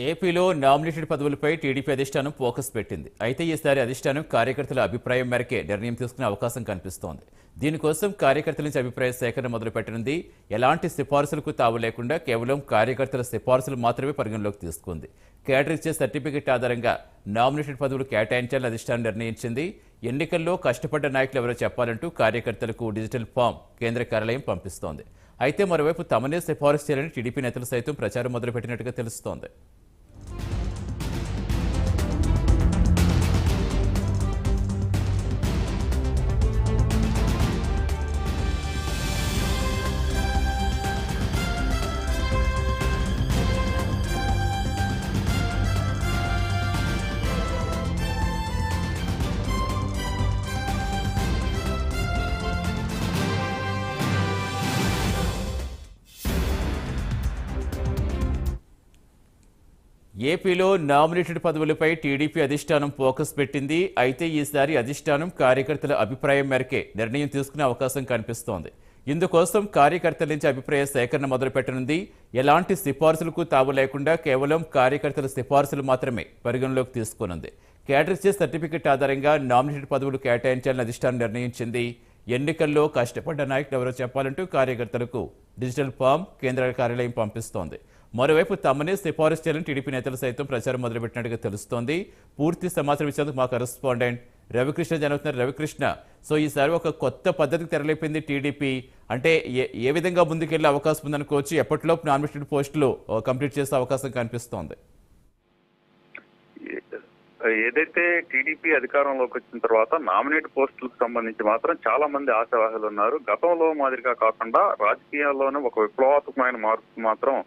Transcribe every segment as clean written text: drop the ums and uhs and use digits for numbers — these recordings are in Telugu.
ఏపీలో నామినేటెడ్ పదవులపై టీడీపీ అధిష్టానం ఫోకస్ పెట్టింది. అయితే ఈసారి అధిష్టానం కార్యకర్తల అభిప్రాయం మేరకే నిర్ణయం తీసుకునే అవకాశం కనిపిస్తోంది. దీనికోసం కార్యకర్తల నుంచి అభిప్రాయ సేకరణ మొదలుపెట్టనుంది. ఎలాంటి సిఫార్సులకు తావు లేకుండా కేవలం కార్యకర్తల సిఫార్సులు మాత్రమే పరిగణలోకి తీసుకుంది. కేడర్ ఇచ్చే సర్టిఫికెట్ ఆధారంగా నామినేటెడ్ పదవులు కేటాయించాలని అధిష్టానం నిర్ణయించింది. ఎన్నికల్లో కష్టపడ్డ నాయకులు ఎవరో చెప్పాలంటూ కార్యకర్తలకు డిజిటల్ ఫామ్ కేంద్ర కార్యాలయం పంపిస్తోంది. అయితే మరోవైపు తమనే సిఫారసు చేయాలని టీడీపీ నేతలు సైతం ప్రచారం మొదలుపెట్టినట్టుగా తెలుస్తోంది. ఏపీలో నామినేటెడ్ పదవులపై టీడీపీ అధిష్టానం ఫోకస్ పెట్టింది. అయితే ఈసారి అధిష్టానం కార్యకర్తల అభిప్రాయం మేరకే నిర్ణయం తీసుకునే అవకాశం కనిపిస్తోంది. ఇందుకోసం కార్యకర్తల నుంచి అభిప్రాయ సేకరణ మొదలుపెట్టనుంది. ఎలాంటి సిఫార్సులకు తావు లేకుండా కేవలం కార్యకర్తల సిఫార్సులు మాత్రమే పరిగణలోకి తీసుకునుంది. కేడర్ ఇచ్చే సర్టిఫికెట్ ఆధారంగా నామినేటెడ్ పదవులు కేటాయించాలని అధిష్టానం నిర్ణయించింది. ఎన్నికల్లో కష్టపడ్డ నాయకులు ఎవరో చెప్పాలంటూ కార్యకర్తలకు డిజిటల్ ఫామ్ కేంద్ర కార్యాలయం పంపిస్తోంది. మరోవైపు తమనే సిఫారసు చేయాలని టీడీపీ నేతలు సైతం ప్రచారం మొదలుపెట్టినట్టుగా తెలుస్తోంది. పూర్తి సమాచారం ఇచ్చేందుకు మా కరెస్పాండెంట్ రవికృష్ణ జరుగుతున్నారు. రవికృష్ణ, సో ఈసారి ఒక కొత్త పద్ధతికి తెరలేపింది టీడీపీ. అంటే ఏ విధంగా ముందుకెళ్లే అవకాశం ఉందనుకోవచ్చు? ఎప్పటిలోపు నామినేటెడ్ పోస్టులు కంప్లీట్ చేసే అవకాశం కనిపిస్తోంది? ఏదైతే టీడీపీ అధికారంలోకి వచ్చిన తర్వాత నామినేట్ పోస్టులకు సంబంధించి మాత్రం చాలా మంది ఆశావాహులు ఉన్నారు. గతంలో మాదిరిగా కాకుండా రాజకీయాల్లోనే ఒక విప్లవాత్మకమైన మార్పు మాత్రం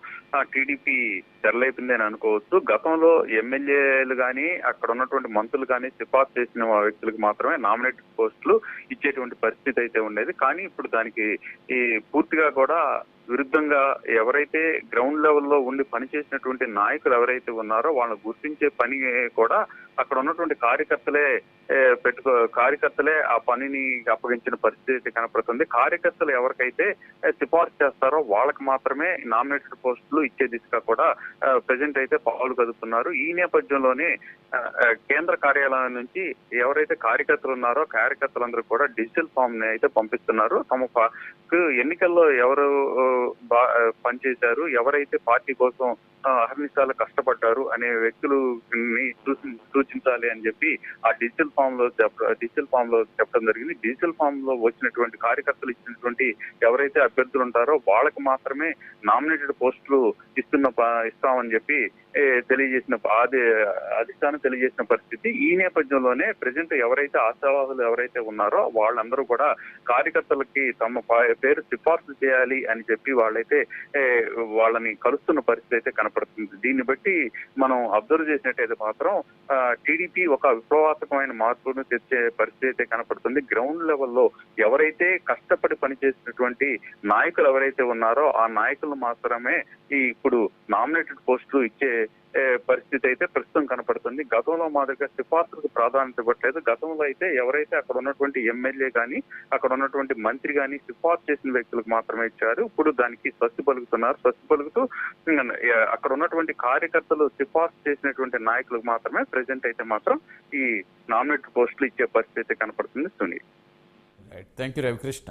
టీడీపీ తెరలేపింది అని అనుకోవచ్చు. గతంలో ఎమ్మెల్యేలు కానీ అక్కడ ఉన్నటువంటి మంత్రులు కానీ సిఫార్సు చేసిన వ్యక్తులకు మాత్రమే నామినేటెడ్ పోస్టులు ఇచ్చేటువంటి పరిస్థితి అయితే ఉండేది. కానీ ఇప్పుడు దానికి పూర్తిగా కూడా విరుద్ధంగా ఎవరైతే గ్రౌండ్ లెవెల్లో ఉండి పనిచేసినటువంటి నాయకులు ఎవరైతే ఉన్నారో వాళ్ళని గుర్తించే పని కూడా అక్కడ ఉన్నటువంటి కార్యకర్తలే ఆ పనిని అప్పగించిన పరిస్థితి కనపడుతుంది. కార్యకర్తలు ఎవరికైతే సిఫార్సు చేస్తారో వాళ్ళకి మాత్రమే నామినేటెడ్ పోస్టులు ఇచ్చే దిశగా కూడా ప్రజెంట్ అయితే పావులు కదుపుతున్నారు. ఈ నేపథ్యంలోనే కేంద్ర కార్యాలయం నుంచి ఎవరైతే కార్యకర్తలు ఉన్నారో కార్యకర్తలందరూ కూడా డిజిటల్ ఫామ్ ని అయితే పంపిస్తున్నారు. తమకు ఎన్నికల్లో ఎవరు పనిచేశారు, ఎవరైతే పార్టీ కోసం అహర్నిశాలు కష్టపడ్డారు అనే వ్యక్తులని సూచించాలి అని చెప్పి ఆ డిజిటల్ ఫామ్ లో చెప్పడం జరిగింది. డిజిటల్ ఫామ్ లో వచ్చినటువంటి కార్యకర్తలు ఇచ్చినటువంటి ఎవరైతే అభ్యర్థులు ఉంటారో వాళ్ళకి మాత్రమే నామినేటెడ్ పోస్టులు ఇస్తామని చెప్పి అధిష్టానం తెలియజేసిన పరిస్థితి. ఈ నేపథ్యంలోనే ప్రజెంట్ ఎవరైతే ఆశావాహులు ఎవరైతే ఉన్నారో వాళ్ళందరూ కూడా కార్యకర్తలకి తమ పేరు సిఫార్సు చేయాలి అని చెప్పి వాళ్ళని కలుస్తున్న పరిస్థితి అయితే కనపడుతుంది. దీన్ని బట్టి మనం అబ్జర్వ్ చేసినట్టయితే మాత్రం టీడీపీ ఒక విప్లవాత్మకమైన మార్పును తెచ్చే పరిస్థితి అయితే కనపడుతుంది. గ్రౌండ్ లెవెల్లో ఎవరైతే కష్టపడి పనిచేసినటువంటి నాయకులు ఎవరైతే ఉన్నారో ఆ నాయకులు మాత్రమే ఇప్పుడు నామినేటెడ్ పోస్టులు ఇచ్చే పరిస్థితి అయితే ప్రస్తుతం కనపడుతుంది. గతంలో మాదిరిగా సిఫార్సులకు ప్రాధాన్యత ఇవ్వట్లేదు. గతంలో అయితే ఎవరైతే అక్కడ ఉన్నటువంటి ఎమ్మెల్యే కానీ అక్కడ ఉన్నటువంటి మంత్రి కానీ సిఫార్సు చేసిన వ్యక్తులకు మాత్రమే ఇచ్చారు. ఇప్పుడు దానికి స్వస్తి పలుకుతూ అక్కడ ఉన్నటువంటి కార్యకర్తలు సిఫార్సు చేసినటువంటి నాయకులకు మాత్రమే ప్రెజెంట్ అయితే మాత్రం ఈ నామినేటెడ్ పోస్టులు ఇచ్చే పరిస్థితి కనపడుతుంది. Sunil, thank you Ravikrishna.